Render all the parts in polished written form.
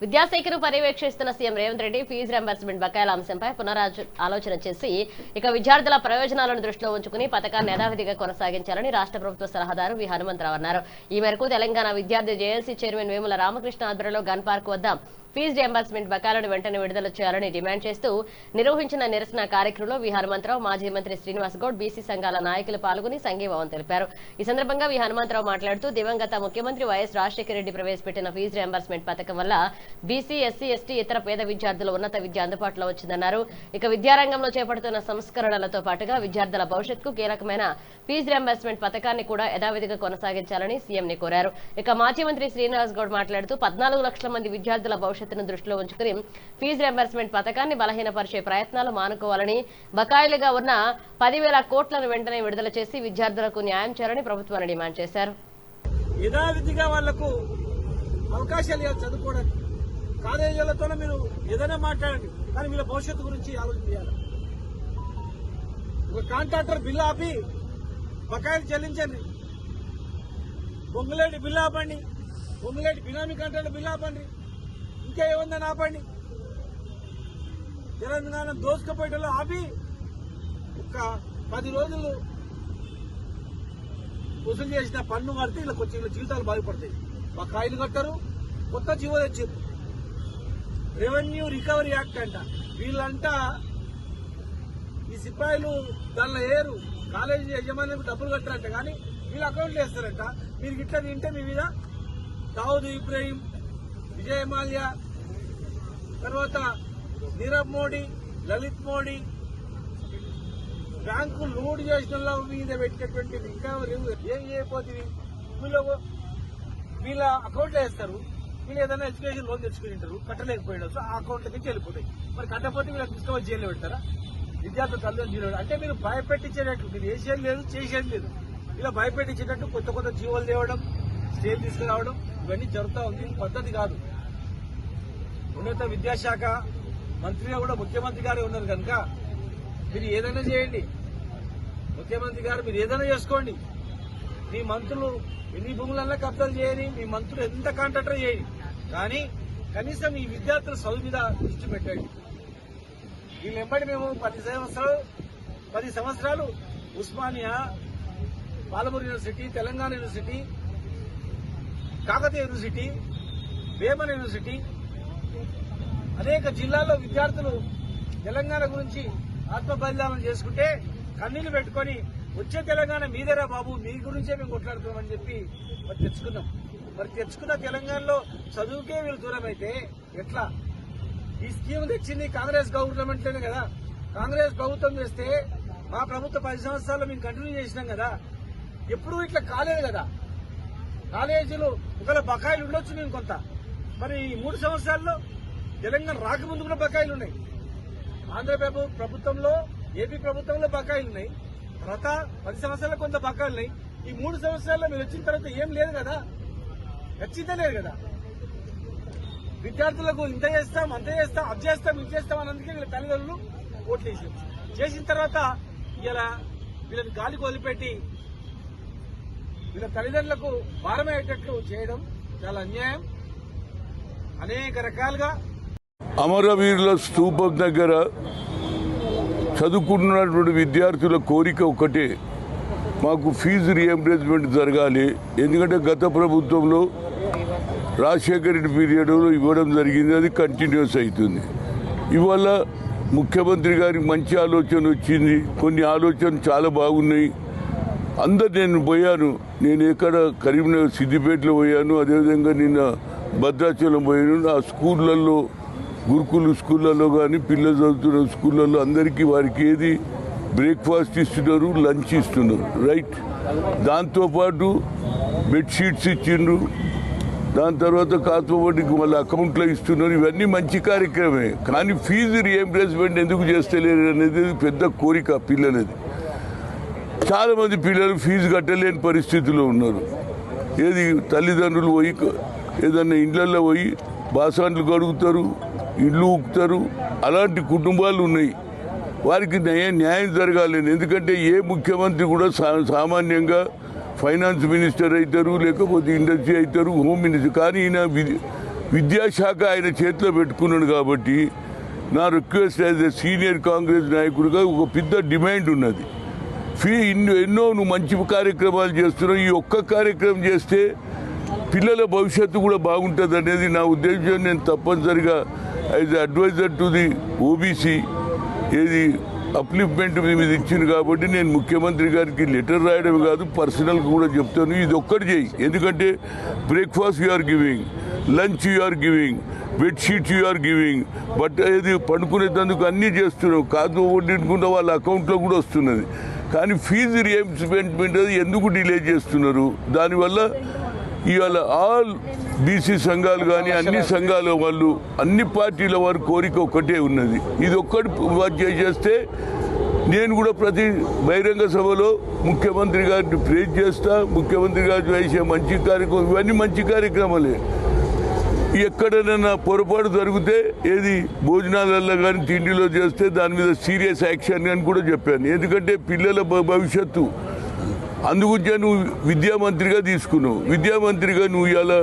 విద్యాశాఖను పర్యవేక్షిస్తున్న CM Revanth Reddy fee reimbursement బకాయిల అంశంపై ఆలోచన చేసి విద్యార్థుల ప్రయోజనాలను దృష్టిలో ఉంచుకుని పథకాన్ని యథావిధిగా కొనసాగించాలని రాష్ట్ర ప్రభుత్వ సలహాదారు వి హనుమంతరావు అన్నారు. ఈ మేరకు తెలంగాణ విద్యార్థి జేఏసీ చైర్మన్ వేముల రామకృష్ణ ఆధ్వర్యంలో గన్ పార్క్ వద్ద ఫీజు రింబర్స్మెంట్ బకాయిలను వెంటనే విడుదల చేయాలని డిమాండ్ చేస్తూ నిర్వహించిన నిరసన కార్యక్రమంలో వి హనుమంతరావు, మాజీ మంత్రి శ్రీనివాస్ గౌడ్, బీసీ సంఘాల నాయకులు పాల్గొని సంఘీభావం తెలిపారు. ఈ సందర్భంగా వి హనుమంతరావు మాట్లాడుతూ దివంగత ముఖ్యమంత్రి వైఎస్ రాజశేఖర రెడ్డి ప్రవేశపెట్టిన ఫీజు రింబర్స్మెంట్ పథకం వల్ల బీసీ, ఎస్సీ, ఎస్టీ, ఇతర పేద విద్యార్థులు ఉన్నత విద్య అందుబాటులో వచ్చిందన్నారు. విద్యారంగంలో చేపడుతున్న సంస్కరణలతో పాటుగా విద్యార్థుల భవిష్యత్తుకు కీలకమైన ఫీజు రింబర్స్మెంట్ పథకాన్ని కూడా యథావిధిగా కొనసాగించాలని సీఎంని కోరారు. మాజీ మంత్రి శ్రీనివాస్ గౌడ్ మాట్లాడుతూ 14 లక్షల మంది విద్యార్థుల భవిష్యత్తును దృష్టిలో ఉంచుకుని ఫీజు రింబర్స్మెంట్ పథకాన్ని బలహీనపరిచే ప్రయత్నాలు మానుకోవాలని, బకాయిలుగా ఉన్న 10,000 కోట్లను వెంటనే విడుదల చేసి విద్యార్థులకు న్యాయం చేయాలని ప్రభుత్వాన్ని డిమాండ్ చేశారు. యథావిధిగా వాళ్లకు అవకాశాలు ఇవ్వాలి చదువుకోవడానికి. కాలేజీలతోనే మీరు ఏదైనా మాట్లాడండి, కానీ వీళ్ళ భవిష్యత్తు గురించి ఆలోచన చేయాలి. ఒక కాంట్రాక్టర్ బిల్లు ఆపి బకాయిలు చెల్లించండి, పొంగులేటి బిల్లు ఆపండి, పొంగులేటి బినామీ కాంట్రాక్టర్ బిల్లు ఆపండి, ఇంకా ఏముందని ఆపండి. తెలంగాణ దోసుకుపోయేటలో ఆపి ఒక 10 రోజులు వసూలు చేసిన పన్ను కడితే ఇలా కొంచెం జీవితాలు బాగుపడతాయి. బకాయిలు కట్టారు, కొత్త జీవో తెచ్చారు, రెవెన్యూ రికవరీ యాక్ట్ అంట. వీళ్ళంతా ఈ సిపాయిలు దానిలో వేయరు, కాలేజీ యజమానులకు డబ్బులు కట్టారంట, కానీ వీళ్ళు అకౌంట్లు వేస్తారంట. మీరు ఇట్లా తింటే మీ మీద దావుద్ ఇబ్రాహీం, విజయ్ మాల్యా, తర్వాత నీరవ్ మోడీ, లలిత్ మోడీ బ్యాంకు లూడ్ చేసిన మీద పెట్టినటువంటి రికవరీ ఏం చేయకపోతే వీళ్ళ అకౌంట్లో వేస్తారు. వీళ్ళు ఏదైనా ఎడ్యుకేషన్ లోన్ తెచ్చుకుని ఉంటారు, కట్టలేకపోయినా ఆ అకౌంట్లకి వెళ్ళిపోతాయి. మరి కట్టకపోతే వీళ్ళకి తీసుకొని జైల్లో పెడతారా? విద్యార్థులు తల్లిదండ్రులు అంటే మీరు భయపెట్టించేటట్లు, మీరు వేసేది లేదు, చేసేది లేదు. ఇలా భయపెట్టించేటట్టు కొత్త కొత్త జీవోలు తేవడం, స్టేలు తీసుకురావడం ఇవన్నీ జరుగుతూ ఉంది. పద్ధతి కాదు. ఉన్నత విద్యాశాఖ మంత్రిగా కూడా ముఖ్యమంత్రి గారే ఉన్నారు కనుక మీరు ఏదైనా చేయండి. ముఖ్యమంత్రి గారు మీరు ఏదైనా చేసుకోండి. మీ మంత్రులు ఎన్ని భూములన్నా కబ్జాలు చేయని, మీ మంత్రులు ఎంత కాంట్రాక్టర్ చేయండి, కానీ కనీసం ఈ విద్యార్థుల చదువు మీద దృష్టి పెట్టండి. వీళ్ళు వెంబడి మేము 10 సంవత్సరాలు Osmania, Palamuru university, Telangana university, Kakatiya university, Vemana university, అనేక జిల్లాల్లో విద్యార్థులు తెలంగాణ గురించి ఆత్మ బలిదానం చేసుకుంటే కన్నీళ్లు పెట్టుకుని వచ్చే తెలంగాణ మీదేరా బాబు, మీ గురించే మేము కొట్లాడుతున్నామని చెప్పి మరి తెచ్చుకున్నాం. మరి తెచ్చుకున్న తెలంగాణలో చదువుకే వీళ్ళు దూరం అయితే ఎట్లా? ఈ స్కీమ్ తెచ్చింది కాంగ్రెస్ గవర్నమెంట్లోనే కదా. కాంగ్రెస్ ప్రభుత్వం చేస్తే మా ప్రభుత్వం 10 సంవత్సరాల్లో మేము కంటిన్యూ చేసినాం కదా. ఎప్పుడూ ఇట్లా కాలేదు కదా. కాలేజీలు ఒకవేళ బకాయిలు ఉండొచ్చు మేము కొంత, మరి ఈ 3 సంవత్సరాల్లో తెలంగాణ రాకముందు కూడా బకాయిలు ఉన్నాయి. ఆంధ్రప్రదేశ్ ప్రభుత్వంలో, ఏపీ ప్రభుత్వంలో బకాయిలు ఉన్నాయి. తర్వాత 10 సంవత్సరాల్లో కొంత బకాయిలు ఉన్నాయి. ఈ 3 సంవత్సరాల్లో మీరు వచ్చిన తర్వాత ఏం లేదు కదా, ఖచ్చితంగా లేదు కదా. విద్యార్థులకు ఇంత చేస్తాం, అంత చేస్తాం, అది చేస్తాం, ఇది చేస్తాం అన్నందుకే వీళ్ళ తల్లిదండ్రులు ఓట్లు చేసిన తర్వాత ఇలా వీళ్ళని గాలికి వదిలిపెట్టి వీళ్ళ తల్లిదండ్రులకు భారమయ్యేటట్లు చేయడం చాలా అన్యాయం. అనేక రకాలుగా అమరవీరుల స్తూపం దగ్గర చదువుకుంటున్నటువంటి విద్యార్థుల కోరిక ఒకటే, మాకు ఫీజు రియంబర్స్మెంట్ జరగాలి. ఎందుకంటే గత ప్రభుత్వంలో రాజశేఖర రెడ్డి పీరియడ్లో ఇవ్వడం జరిగింది, అది కంటిన్యూస్ అవుతుంది. ఇవాళ ముఖ్యమంత్రి గారికి మంచి ఆలోచన వచ్చింది, కొన్ని ఆలోచనలు చాలా బాగున్నాయి. నేను పోయాను, నేను ఎక్కడ కరీంనగర్ సిద్దిపేటలో పోయాను, అదేవిధంగా నిన్న భద్రాచలం పోయాను. ఆ స్కూళ్ళల్లో, గురుకులు స్కూళ్ళల్లో కానీ పిల్లలు చదువుతున్న స్కూళ్ళల్లో అందరికీ వారికి ఏది బ్రేక్ఫాస్ట్ ఇస్తున్నారు, లంచ్ ఇస్తున్నారు, రైట్. దాంతోపాటు బెడ్షీట్స్ ఇచ్చిండ్రు, దాని తర్వాత కాకపోతే వాళ్ళ అకౌంట్లో ఇస్తున్నారు. ఇవన్నీ మంచి కార్యక్రమే, కానీ ఫీజు రియంబర్స్మెంట్ ఎందుకు చేస్తలేరు అనేది పెద్ద కోరిక పిల్లలది. చాలామంది పిల్లలు ఫీజు కట్టలేని పరిస్థితిలో ఉన్నారు. ఏది తల్లిదండ్రులు పోయి ఏదన్నా ఇండ్లల్లో పోయి బాసాన్లు కడుగుతారు, ఇల్లు ఊపుతారు, అలాంటి కుటుంబాలు ఉన్నాయి. వారికి న్యాయం జరగాలి. ఎందుకంటే ఏ ముఖ్యమంత్రి కూడా సామాన్యంగా ఫైనాన్స్ మినిస్టర్ అవుతారు, లేకపోతే ఇండస్ట్రీ అవుతారు, హోమ్ మినిస్టర్. కానీ ఈయన విద్యాశాఖ ఆయన చేతిలో పెట్టుకున్నాడు కాబట్టి నా request as a senior Congress నాయకుడిగా ఒక పెద్ద డిమాండ్ ఉన్నది. ఎన్నో నువ్వు మంచి కార్యక్రమాలు చేస్తున్నావు, ఈ ఒక్క కార్యక్రమం చేస్తే పిల్లల భవిష్యత్తు కూడా బాగుంటుంది అనేది నా ఉద్దేశం. నేను తప్పనిసరిగా as advisor to the OBC ఏది అప్లిఫ్మెంట్ మీద ఇచ్చింది కాబట్టి నేను ముఖ్యమంత్రి గారికి లెటర్ రాయడం కాదు, పర్సనల్గా కూడా చెప్తాను, ఇది ఒక్కటి చేయి. ఎందుకంటే breakfast you are giving, lunch you are giving, bedsheet you are giving, but ఏది పండుకునేందుకు అన్నీ చేస్తున్నావు, కాదు వడ్డించుకుంటే వాళ్ళ అకౌంట్లో కూడా వస్తున్నది. కానీ ఫీజు రియంబర్స్మెంట్ అది ఎందుకు డిలే చేస్తున్నారు? దానివల్ల ఇవాళ ఆల్ బీసీ సంఘాలు కానీ అన్ని సంఘాల వాళ్ళు అన్ని పార్టీల వారి కోరిక ఒక్కటే ఉన్నది. ఇది ఒక్కటి చేస్తే నేను కూడా ప్రతి బహిరంగ సభలో ముఖ్యమంత్రి గారిని ప్రేజ్ చేస్తా. ముఖ్యమంత్రి గారు చేసే మంచి కార్యక్రమం ఇవన్నీ మంచి కార్యక్రమాలే. ఎక్కడైనా పొరపాటు జరిగితే ఏది భోజనాలలో కానీ తిండిలో చేస్తే దాని మీద సీరియస్ యాక్షన్ అని కూడా చెప్పాను. ఎందుకంటే పిల్లల భవిష్యత్తు అందుగురించే నువ్వు విద్యామంత్రిగా తీసుకున్నావు. విద్యామంత్రిగా నువ్వు ఇలా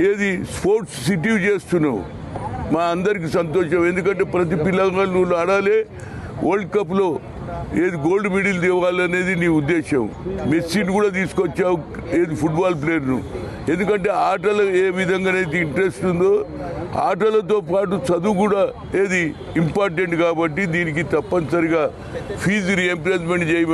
ఏది స్పోర్ట్స్ సిటీ చేస్తున్నావు, మా అందరికీ సంతోషం. ఎందుకంటే ప్రతి పిల్లగాళ్ళు నువ్వు ఆడాలి, వరల్డ్ కప్లో ఏది గోల్డ్ మెడల్ తేవాలనేది నీ ఉద్దేశం. మెస్సీని కూడా తీసుకొచ్చావు ఏది ఫుట్బాల్ ప్లేయర్ను. ఎందుకంటే ఆటలు ఏ విధంగానైతే ఇంట్రెస్ట్ ఉందో ఆటలతో పాటు చదువు కూడా ఏది ఇంపార్టెంట్ కాబట్టి దీనికి తప్పనిసరిగా ఫీజు రియంబర్స్మెంట్ చేయమని